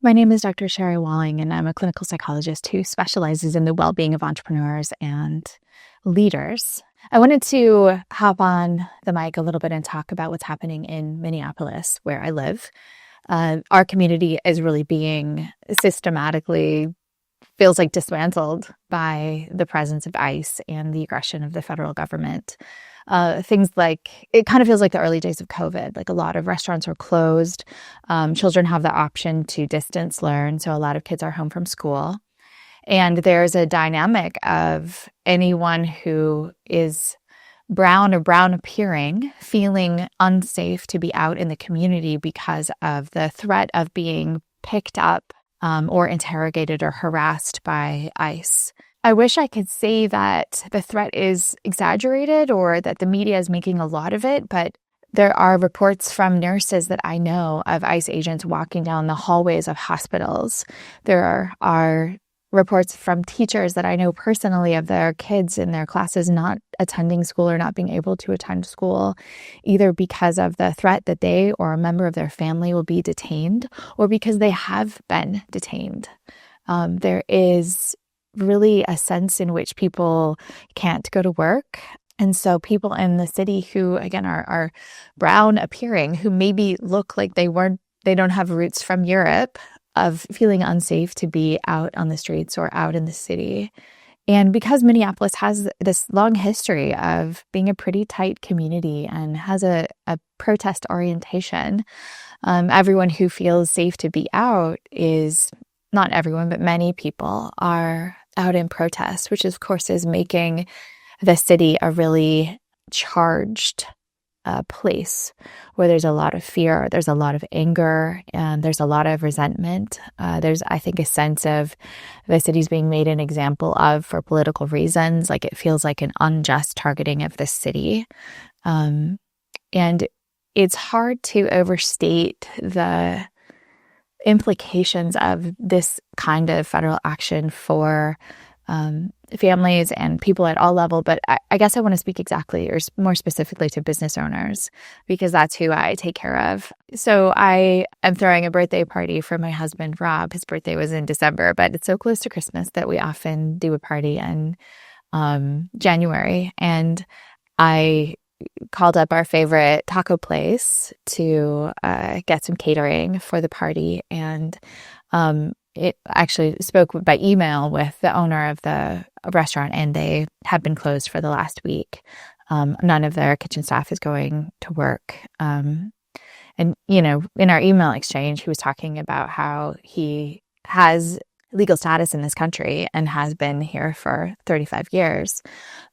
My name is Dr. Sherry Walling, and I'm a clinical psychologist who specializes in the well-being of entrepreneurs and leaders. I wanted to hop on the mic a little bit and talk about what's happening in Minneapolis, where I live. Our community is really being systematically, feels like, dismantled by the presence of ICE and the aggression of the federal government. Things like, it kind of feels like the early days of COVID. Like, a lot of restaurants are closed. Children have the option to distance learn, so a lot of kids are home from school. And there's a dynamic of anyone who is brown or brown appearing feeling unsafe to be out in the community because of the threat of being picked up or interrogated or harassed by ICE. I wish I could say that the threat is exaggerated or that the media is making a lot of it, but there are reports from nurses that I know of ICE agents walking down the hallways of hospitals. There are reports from teachers that I know personally of their kids in their classes not attending school or not being able to attend school, either because of the threat that they or a member of their family will be detained or because they have been detained. There is really a sense in which people can't go to work. And so people in the city who, again, are brown appearing, who maybe look like they don't have roots from Europe, of feeling unsafe to be out on the streets or out in the city. And because Minneapolis has this long history of being a pretty tight community and has a protest orientation, everyone who feels safe to be out is, not everyone, but many people are out in protest, which of course is making the city a really charged place where there's a lot of fear, there's a lot of anger, and there's a lot of resentment. There's, I think, a sense of the city's being made an example of for political reasons. Like, it feels like an unjust targeting of the city. And it's hard to overstate the implications of this kind of federal action for families and people at all levels. But I guess I want to speak exactly, or more specifically, to business owners, because that's who I take care of. So I am throwing a birthday party for my husband, Rob. His birthday was in December, but it's so close to Christmas that we often do a party in January. And I called up our favorite taco place to get some catering for the party. And it actually spoke by email with the owner of the restaurant, and they have been closed for the last week. None of their kitchen staff is going to work. And, in our email exchange, he was talking about how he has legal status in this country and has been here for 35 years,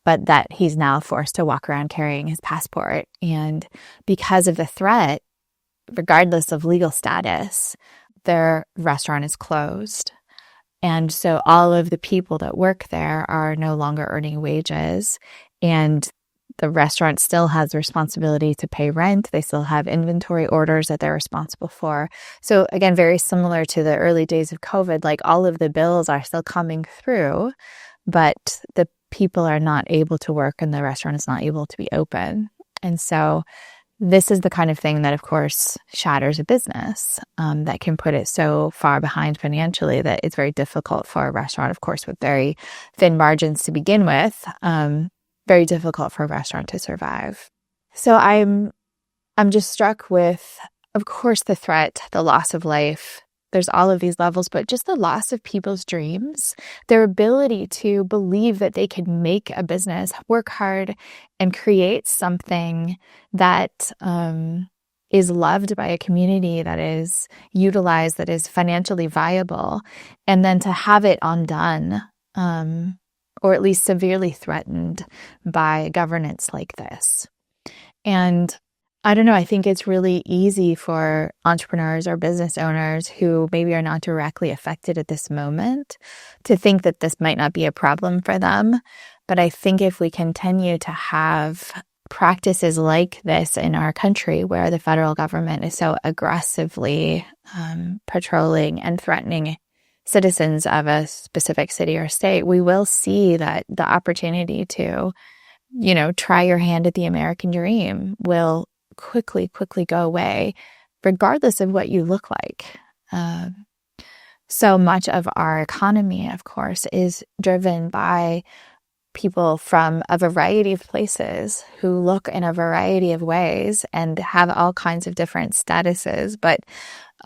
but that he's now forced to walk around carrying his passport. And because of the threat, regardless of legal status, their restaurant is closed. And so all of the people that work there are no longer earning wages, and the restaurant still has the responsibility to pay rent. They still have inventory orders that they're responsible for. So again, very similar to the early days of COVID, like, all of the bills are still coming through, but the people are not able to work and the restaurant is not able to be open. And so this is the kind of thing that, of course, shatters a business, that can put it so far behind financially that it's very difficult for a restaurant, of course, with very thin margins to begin with, very difficult for a restaurant to survive. So I'm just struck with, of course, the threat, the loss of life. There's all of these levels, but just the loss of people's dreams, their ability to believe that they can make a business, work hard, and create something that is loved by a community, that is utilized, that is financially viable, and then to have it undone, or at least severely threatened by governance like this. And I don't know, I think it's really easy for entrepreneurs or business owners who maybe are not directly affected at this moment to think that this might not be a problem for them. But I think if we continue to have practices like this in our country, where the federal government is so aggressively patrolling and threatening citizens of a specific city or state, we will see that the opportunity to, try your hand at the American dream will quickly go away, regardless of what you look like. So much of our economy, of course, is driven by people from a variety of places who look in a variety of ways and have all kinds of different statuses. But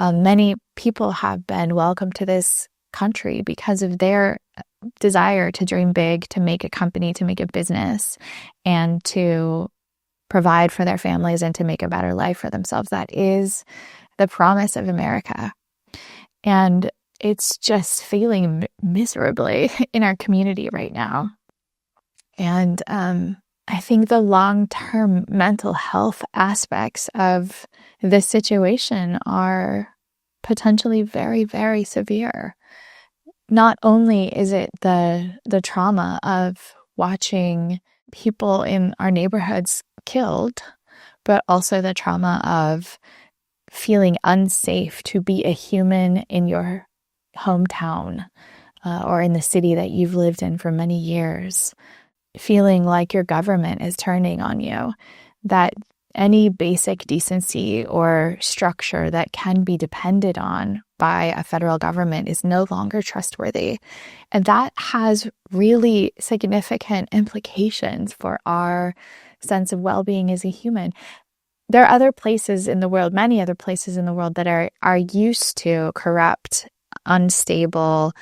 many people have been welcomed to this country because of their desire to dream big, to make a company, to make a business, and to provide for their families and to make a better life for themselves. That is the promise of America. And it's just feeling miserably in our community right now. And I think the long-term mental health aspects of this situation are potentially very, very severe. Not only is it the trauma of watching people in our neighborhoods killed, but also the trauma of feeling unsafe to be a human in your hometown or in the city that you've lived in for many years, feeling like your government is turning on you, that any basic decency or structure that can be depended on by a federal government is no longer trustworthy. And that has really significant implications for our sense of well-being as a human. There are other places in the world, many other places in the world that are used to corrupt, unstable,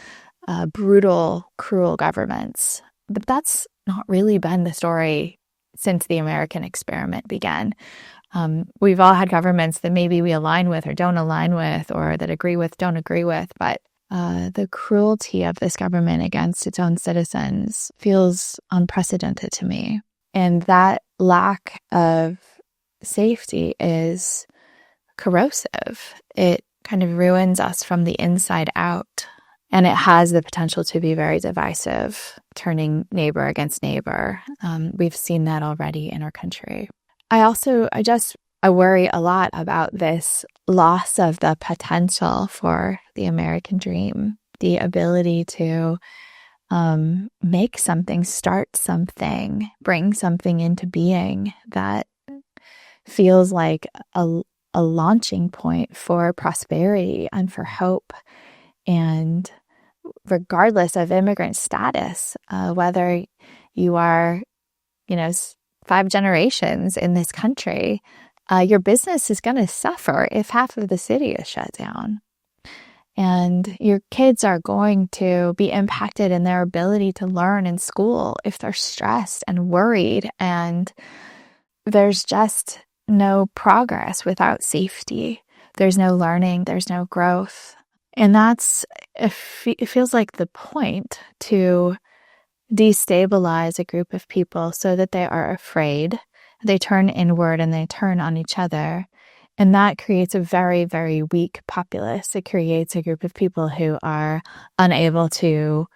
brutal, cruel governments. But that's not really been the story since the American experiment began. We've all had governments that maybe we align with or don't align with, or that agree with, don't agree with, but the cruelty of this government against its own citizens feels unprecedented to me. And that lack of safety is corrosive. It kind of ruins us from the inside out. And it has the potential to be very divisive, turning neighbor against neighbor. We've seen that already in our country. I worry a lot about this loss of the potential for the American dream, the ability to make something, start something, bring something into being that feels like a launching point for prosperity and for hope. And regardless of immigrant status, whether you are, 5 generations in this country, your business is going to suffer if half of the city is shut down. And your kids are going to be impacted in their ability to learn in school if they're stressed and worried. And there's just no progress without safety. There's no learning. There's no growth. And it feels like the point to destabilize a group of people so that they are afraid. They turn inward and they turn on each other. And that creates a very, very weak populace. It creates a group of people who are unable to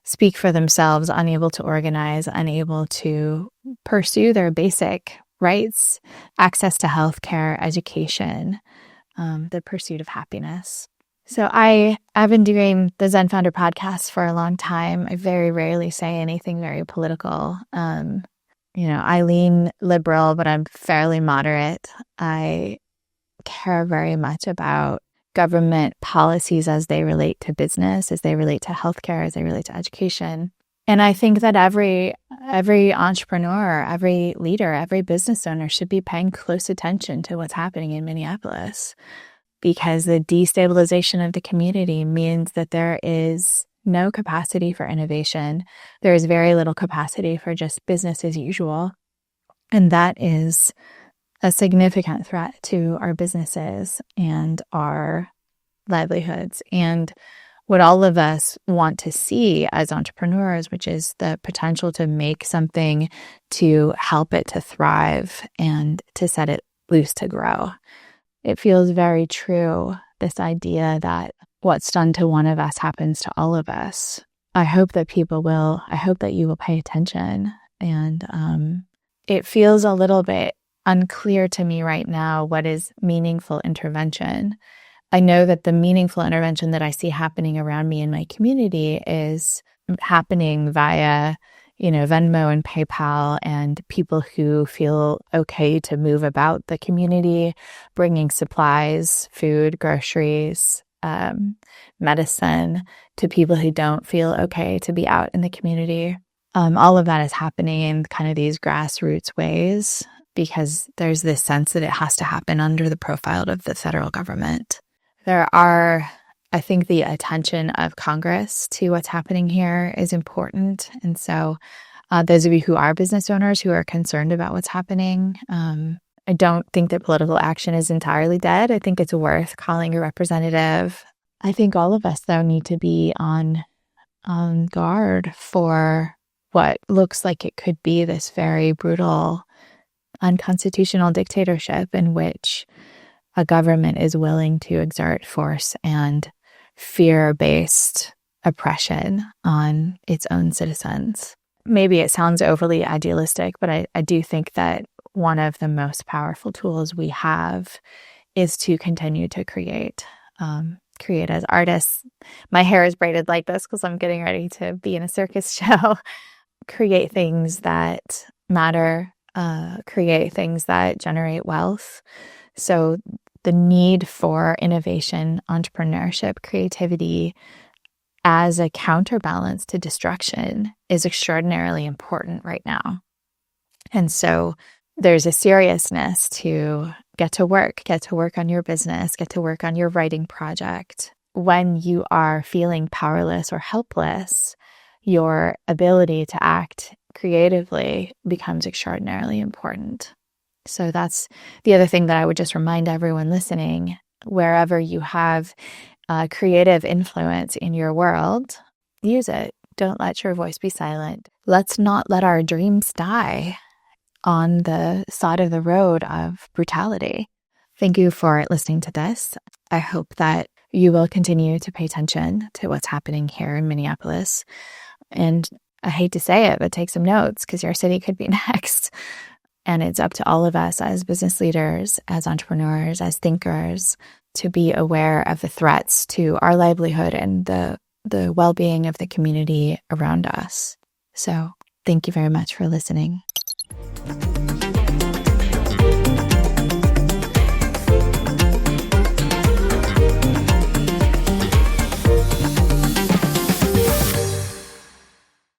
speak for themselves, unable to organize, unable to pursue their basic rights, access to healthcare, education, the pursuit of happiness. So I've been doing the ZenFounder podcast for a long time. I very rarely say anything very political. I lean liberal, but I'm fairly moderate. I care very much about government policies as they relate to business, as they relate to healthcare, as they relate to education. And I think that every entrepreneur, every leader, every business owner should be paying close attention to what's happening in Minneapolis, because the destabilization of the community means that there is no capacity for innovation. There is very little capacity for just business as usual. And that is a significant threat to our businesses and our livelihoods. And what all of us want to see as entrepreneurs, which is the potential to make something, to help it to thrive and to set it loose to grow. It feels very true, this idea that what's done to one of us happens to all of us. I hope that you will pay attention. And it feels a little bit unclear to me right now what is meaningful intervention. I know that the meaningful intervention that I see happening around me in my community is happening via Venmo and PayPal, and people who feel okay to move about the community, bringing supplies, food, groceries, medicine to people who don't feel okay to be out in the community. All of that is happening in kind of these grassroots ways because there's this sense that it has to happen under the profile of the federal government. I think the attention of Congress to what's happening here is important. And so those of you who are business owners who are concerned about what's happening, I don't think that political action is entirely dead. I think it's worth calling a representative. I think all of us, though, need to be on guard for what looks like it could be this very brutal, unconstitutional dictatorship in which a government is willing to exert force and fear-based oppression on its own citizens. Maybe it sounds overly idealistic, but I do think that one of the most powerful tools we have is to continue to create as artists. My hair is braided like this because I'm getting ready to be in a circus show. Create things that matter, create things that generate wealth. So the need for innovation, entrepreneurship, creativity as a counterbalance to destruction is extraordinarily important right now. And so there's a seriousness to get to work on your business, get to work on your writing project. When you are feeling powerless or helpless, your ability to act creatively becomes extraordinarily important. So that's the other thing that I would just remind everyone listening. Wherever you have creative influence in your world, use it. Don't let your voice be silent. Let's not let our dreams die on the side of the road of brutality. Thank you for listening to this. I hope that you will continue to pay attention to what's happening here in Minneapolis. And I hate to say it, but take some notes because your city could be next. And it's up to all of us as business leaders, as entrepreneurs, as thinkers, to be aware of the threats to our livelihood and the well-being of the community around us. So thank you very much for listening.